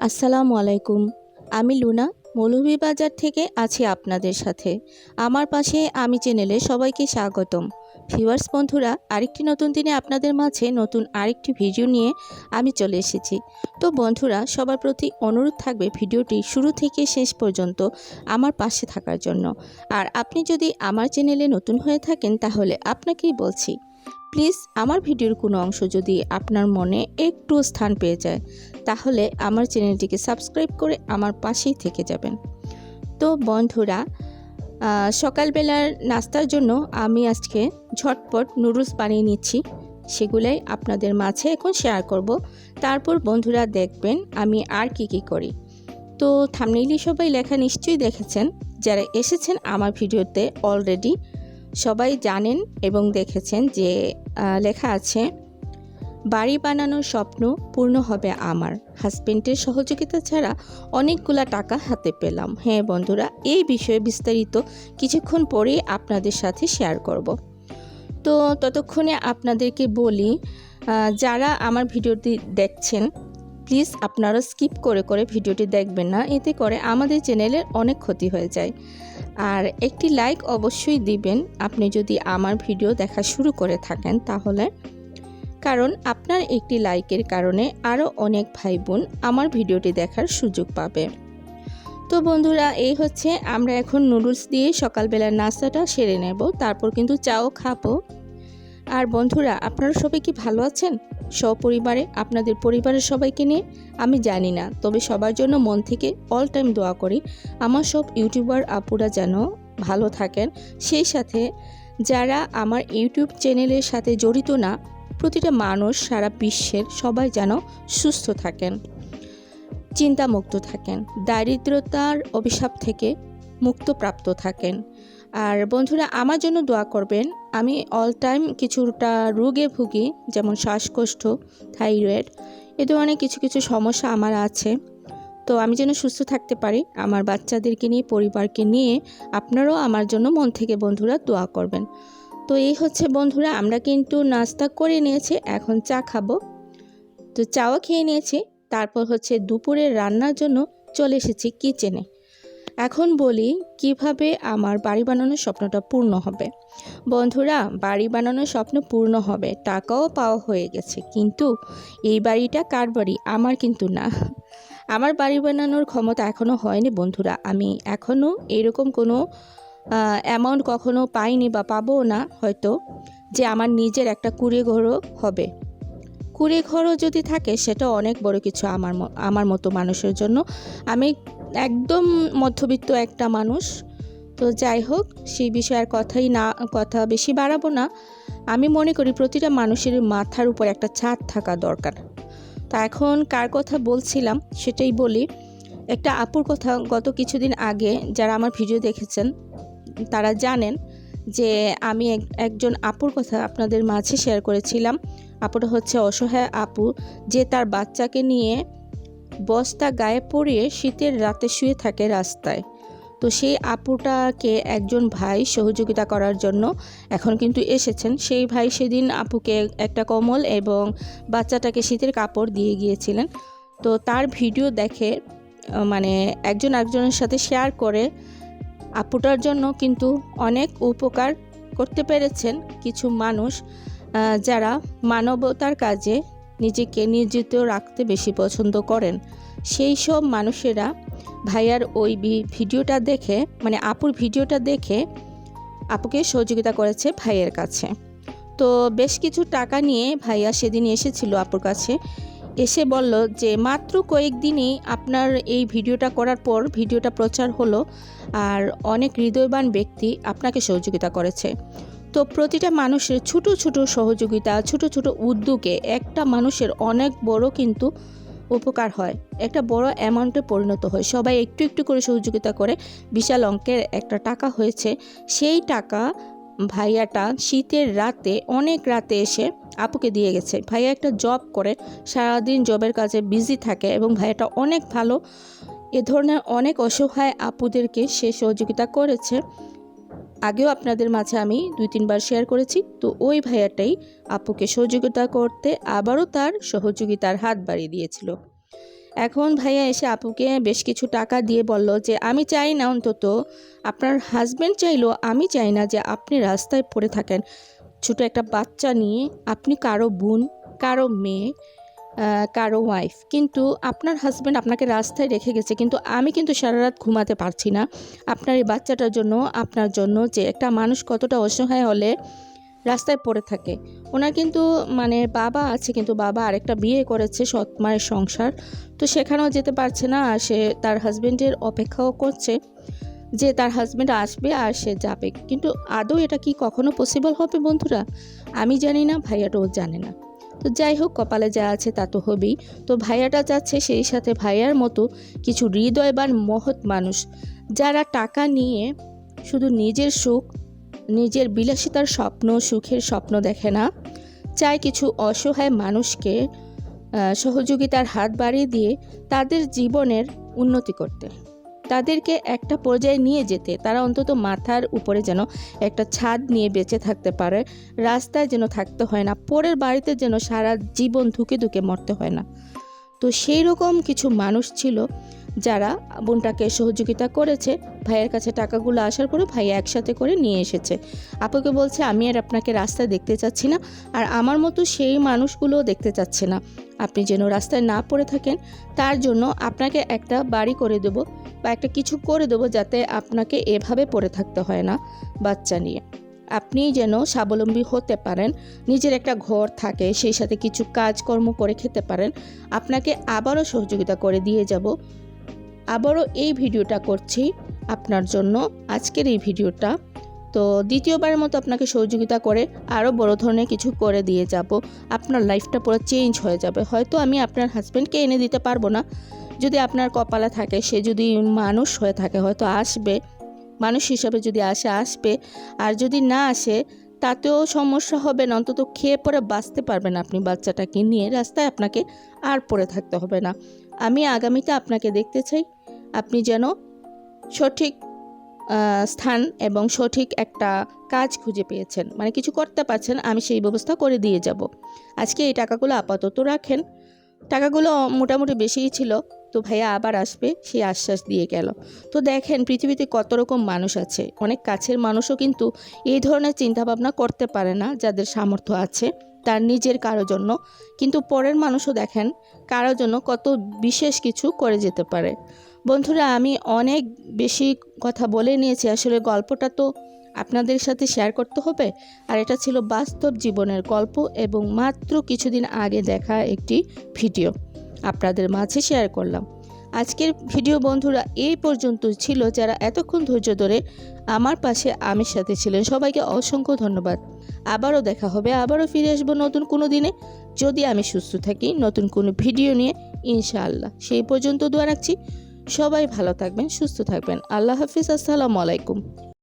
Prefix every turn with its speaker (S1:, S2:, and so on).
S1: আসসালামু আলাইকুম। আমি লুনা মৌলভীবাজার থেকে আছি আপনাদের সাথে। আমার পাশে আমি চ্যানেলে সবাইকে স্বাগতম। ভিউয়ার্স বন্ধুরা, আরেকটি নতুন দিনে আপনাদের মাঝে নতুন আরেকটি ভিডিও নিয়ে আমি চলে এসেছি। তো বন্ধুরা, সবার প্রতি অনুরোধ থাকবে ভিডিওটি শুরু থেকে শেষ পর্যন্ত আমার পাশে থাকার জন্য। আর আপনি যদি আমার চ্যানেলে নতুন হয়ে থাকেন তাহলে আপনাকেই বলছি, প্লিজ আমার ভিডিওর কোনো অংশ যদি আপনার মনে একটু স্থান পেয়ে যায় তাহলে আমার চ্যানেলটিকে সাবস্ক্রাইব করে আমার পাশেই থেকে যাবেন। তো বন্ধুরা, সকালবেলার নাস্তার জন্য আমি আজকে ঝটপট নুডলস বানিয়ে নিচ্ছি, সেগুলাই আপনাদের মাঝে এখন শেয়ার করব। তারপর বন্ধুরা দেখবেন আমি আর কি করি। তো থাম্বনেইলে সবাই লেখা নিশ্চয়ই দেখেছেন, যারা এসেছেন আমার ভিডিওতে অলরেডি সবাই জানেন এবং দেখেছেন যে লেখা আছে, বাড়ি বানানোর স্বপ্ন পূর্ণ হবে আমার, হাজবেন্ডের সহযোগিতা ছাড়া অনেকগুলা টাকা হাতে পেলাম। হ্যাঁ বন্ধুরা, এই বিষয়ে বিস্তারিত কিছুক্ষণ পরেই আপনাদের সাথে শেয়ার করব। তো ততক্ষণে আপনাদেরকে বলি, যারা আমার ভিডিওটি দেখছেন প্লিজ আপনারা স্কিপ করে ভিডিওটি দেখবেন না, এতে করে আমাদের চ্যানেলের অনেক ক্ষতি হয়ে যায়। আর একটি লাইক অবশ্যই দিবেন আপনি যদি আমার ভিডিও দেখা শুরু করে থাকেন তাহলে, কারণ আপনার একটি লাইকের কারণে আরও অনেক ভাই বোন আমার ভিডিওটি দেখার সুযোগ পাবে। তো বন্ধুরা, এই হচ্ছে আমরা এখন নুডলস দিয়ে সকালবেলার নাস্তাটা সেরে নেব, তারপর কিন্তু চাও খাবো। আর বন্ধুরা, আপনারা সবাই কি ভালো আছেন? সপরিবারে আপনাদের পরিবারের সবাইকে নিয়ে আমি জানি না, তবে সবার জন্য মন থেকে অল টাইম দোয়া করি আমার সব ইউটিউবার আপুরা যেন ভালো থাকেন, সেই সাথে যারা আমার ইউটিউব চ্যানেলের সাথে জড়িত না, প্রতিটা মানুষ সারা বিশ্বের সবাই যেন সুস্থ থাকেন, চিন্তামুক্ত থাকেন, দারিদ্রতার অভিশাপ থেকে মুক্তপ্রাপ্ত থাকেন। আর বন্ধুরা, আমার জন্য দোয়া করবেন। আমি অল টাইম কিছুটা রোগে ভুগি, যেমন শ্বাসকষ্ট, থাইরয়েড, এ ধরনের কিছু সমস্যা আমার আছে। তো আমি যেন সুস্থ থাকতে পারি, আমার বাচ্চাদেরকে নিয়ে, পরিবারকে নিয়ে আপনারাও আমার জন্য মন থেকে বন্ধুরা দোয়া করবেন। তো এই হচ্ছে বন্ধুরা, আমরা কিন্তু নাস্তা করে নিয়েছি, এখন চা খাবো। তো চাও খেয়ে নিয়েছি, তারপর হচ্ছে দুপুরের রান্নার জন্য চলে এসেছি কিচেনে। এখন বলি কিভাবে আমার বাড়ি বানানোর স্বপ্নটা পূর্ণ হবে। বন্ধুরা, বাড়ি বানানোর স্বপ্ন পূর্ণ হবে, টাকাও পাওয়া হয়ে গেছে, কিন্তু এই বাড়িটা কার বাড়ি? আমার কিন্তু না। আমার বাড়ি বানানোর ক্ষমতা এখনও হয়নি বন্ধুরা। আমি এখনও এরকম কোনো অ্যামাউন্ট কখনো পাইনি বা পাবো না হয়তো, যে আমার নিজের একটা কুঁড়ে ঘরও হবে। কুঁড়ে ঘরও যদি থাকে সেটা অনেক বড় কিছু আমার মতো মানুষের জন্য। আমি একদম মধ্যবিত্ত একটা মানুষ। তো যাই হোক, সেই বিষয়ে আর কথা বেশি বাড়াবো না। আমি মনে করি প্রতিটা মানুষের মাথার উপর একটা ছাদ থাকা দরকার। তা এখন কার কথা বলছিলাম সেটাই বলি। একটা আপুর কথা, গত কিছুদিন আগে যারা আমার ভিডিও দেখেছেন তারা জানেন যে আমি একজন আপুর কথা আপনাদের মাঝে শেয়ার করেছিলাম। আপুটা হচ্ছে অসহায় আপু, যে তার বাচ্চাকে নিয়ে বস্তা গায়ে পরিয়ে শীতের রাতে শুয়ে থাকে রাস্তায়। তো সেই আপুটাকে একজন ভাই সহযোগিতা করার জন্য এখন কিন্তু এসেছেন। সেই ভাই সেদিন আপুকে একটা কম্বল এবং বাচ্চাটাকে শীতের কাপড় দিয়ে গিয়েছিলেন। তো তার ভিডিও দেখে মানে একজন একজনের সাথে শেয়ার করে আপুটার জন্য কিন্তু অনেক উপকার করতে পেরেছেন কিছু মানুষ, যারা মানবতার কাজে নিজেকে নিয়োজিত রাখতে বেশি পছন্দ করেন। সেই সব মানুষেরা ভাইয়ার ওই ভিডিওটা দেখে, মানে আপুর ভিডিওটা দেখে আপুকে সহযোগিতা করেছে ভাইয়ের কাছে। তো বেশ কিছু টাকা নিয়ে ভাইয়া সেদিন এসেছিল আপুর কাছে, এসে বলল যে মাত্র কয়েকদিনই আপনার এই ভিডিওটা করার পর ভিডিওটা প্রচার হলো, আর অনেক হৃদয়বান ব্যক্তি আপনাকে সহযোগিতা করেছে। তো প্রতিটা মানুষের ছোট সহযোগিতা, ছোট উদ্যোগে একটা মানুষের অনেক বড় কিন্তু উপকার হয়, একটা বড় অ্যামাউন্টে পরিণত হয়। সবাই একটু করে সহযোগিতা করে বিশাল অঙ্কের একটা টাকা হয়েছে। সেই টাকা ভাইয়াটা শীতের রাতে, অনেক রাতে এসে আপুকে দিয়ে গেছে। ভাইয়া একটা জব করে, সারাদিন জবের কাজে বিজি থাকে এবং ভাইয়াটা অনেক ভালো। এ ধরনের অনেক অসহায় আপুদেরকে সে সহযোগিতা করেছে। আগেও আপনাদের মাঝে আমি 2-3 বার শেয়ার করেছি। তো ওই ভাইয়াটাই আপুকে সহযোগিতা করতে আবারও তার সহযোগিতার হাত বাড়িয়ে দিয়েছিল। এখন ভাইয়া এসে আপুকে বেশ কিছু টাকা দিয়ে বলল যে আমি চাই না, অন্তত আপনার হাজব্যান্ড চাইলো, আমি চাই না যে আপনি রাস্তায় পড়ে থাকেন ছোটো একটা বাচ্চা নিয়ে। আপনি কারো বোন, কারো মেয়ে, কারো ওয়াইফ, কিন্তু আপনার হাজব্যান্ড আপনাকে রাস্তায় রেখে গেছে, কিন্তু আমি কিন্তু সারা রাত ঘুমাতে পারছি না আপনার এই বাচ্চাটার জন্য, আপনার জন্য। যে একটা মানুষ কতটা অসহায় হলে রাস্তায় পড়ে থাকে। ওনার কিন্তু মানে বাবা আছে, কিন্তু বাবা আরেকটা বিয়ে করেছে, সৎ মায়ের সংসার, তো সেখানেও যেতে পারছে না। আর সে তার হাজব্যান্ডের অপেক্ষাও করছে যে তার হাজব্যান্ড আসবে আর সে যাবে। কিন্তু আদৌ এটা কি কখনো পসিবল হবে বন্ধুরা? আমি জানি না, ভাইয়াটাও জানে না। তো যাই হোক, কপালে যা আছে তা তো হবেই। তো ভাইয়াটা যাচ্ছে, সেই সাথে ভাইয়ার মতো কিছু হৃদয়বান মহৎ মানুষ, যারা টাকা নিয়ে শুধু নিজের সুখ, নিজের বিলাসিতার স্বপ্ন, সুখের স্বপ্ন দেখে না, চায় কিছু অসহায় মানুষকে সহযোগিতার হাত বাড়িয়ে দিয়ে তাদের জীবনের উন্নতি করতে, তাদেরকে একটা পর্যায়ে নিয়ে যেতে। তারা অন্তত মাথার উপরে যেন একটা ছাদ নিয়ে বেঁচে থাকতে পারে, রাস্তায় যেন থাকতে হয় না, পরের বাড়িতে যেন সারা জীবন ধুকে ধুকে মরতে হয় না। তো সেই রকম কিছু মানুষ ছিল যারা বোনটাকে সহযোগিতা করেছে। ভাইয়ের কাছে টাকাগুলো আসার পরে ভাই একসাথে করে নিয়ে এসেছে। আপুকে বলছে আমি আর আপনাকে রাস্তায় দেখতে চাচ্ছি না, আর আমার মতো সেই মানুষগুলোও দেখতে চাচ্ছে না। আপনি যেন রাস্তায় না পড়ে থাকেন, তার জন্য আপনাকে একটা বাড়ি করে দেবো বা একটা কিছু করে দেবো, যাতে আপনাকে এভাবে পড়ে থাকতে হয় না বাচ্চা নিয়ে। আপনি যেন স্বাবলম্বী হতে পারেন, নিজের একটা ঘর থাকে, সেই সাথে কিছু কাজকর্ম করে খেতে পারেন। আপনাকে আবারও সহযোগিতা করে দিয়ে যাব। আবারও এই ভিডিওটা করছি আপনার জন্য, আজকের এই ভিডিওটা। তো দ্বিতীয়বারের মতো আপনাকে সহযোগিতা করে আরও বড় ধরনের কিছু করে দিয়ে যাব। আপনার লাইফটা পুরো চেঞ্জ হয়ে যাবে। হয়তো আমি আপনার হাজব্যান্ডকে এনে দিতে পারবো না, যদি আপনার কপালে থাকে, সে যদি মানুষ হয়ে থাকে হয়তো আসবে, মানুষ হিসাবে যদি আসবে। আর যদি না আসে তাতেও সমস্যা হবে না, অন্তত খেয়ে পরে বাঁচতে পারবেন আপনি বাচ্চাটাকে নিয়ে, রাস্তায় আপনাকে আর পড়ে থাকতে হবে না। আমি আগামীতে আপনাকে দেখতে চাই আপনি যেন সঠিক স্থান এবং সঠিক একটা কাজ খুঁজে পেয়েছেন, মানে কিছু করতে পারছেন, আমি সেই ব্যবস্থা করে দিয়ে যাব। আজকে এই টাকাগুলো আপাতত রাখেন। টাকাগুলো মোটামুটি বেশিই ছিল, তো ভাইয়া আবার আসবে সেই আশ্বাস দিয়ে গেল। তো দেখেন পৃথিবীতে কত রকম মানুষ আছে, অনেক কাছের মানুষও কিন্তু এই ধরনের চিন্তাভাবনা করতে পারে না, যাদের সামর্থ্য আছে তার নিজের কারো জন্য, কিন্তু পরের মানুষও দেখেন কারো জন্য কত বিশেষ কিছু করে যেতে পারে। বন্ধুরা, আমি অনেক বেশি কথা বলে নিয়েছি, আসলে গল্পটা তো আপনাদের সাথে শেয়ার করতে হবে। আর এটা ছিল বাস্তব জীবনের গল্প এবং মাত্র কিছুদিন আগে দেখা একটি ভিডিও আপনাদের মাঝে শেয়ার করলাম। আজকের ভিডিও বন্ধুরা এই পর্যন্ত ছিল। যারা এতক্ষণ ধৈর্য ধরে আমার পাশে আমির সাথে ছিলেন, সবাইকে অসংখ্য ধন্যবাদ। আবারও দেখা হবে, আবারও ফিরে আসবো নতুন কোনো দিনে, যদি আমি সুস্থ থাকি, নতুন কোনো ভিডিও নিয়ে ইনশাআল্লাহ। সেই পর্যন্ত দোয়া রাখছি, সবাই ভালো থাকবেন, সুস্থ থাকবেন। আল্লাহ হাফিজ, আসসালামু আলাইকুম।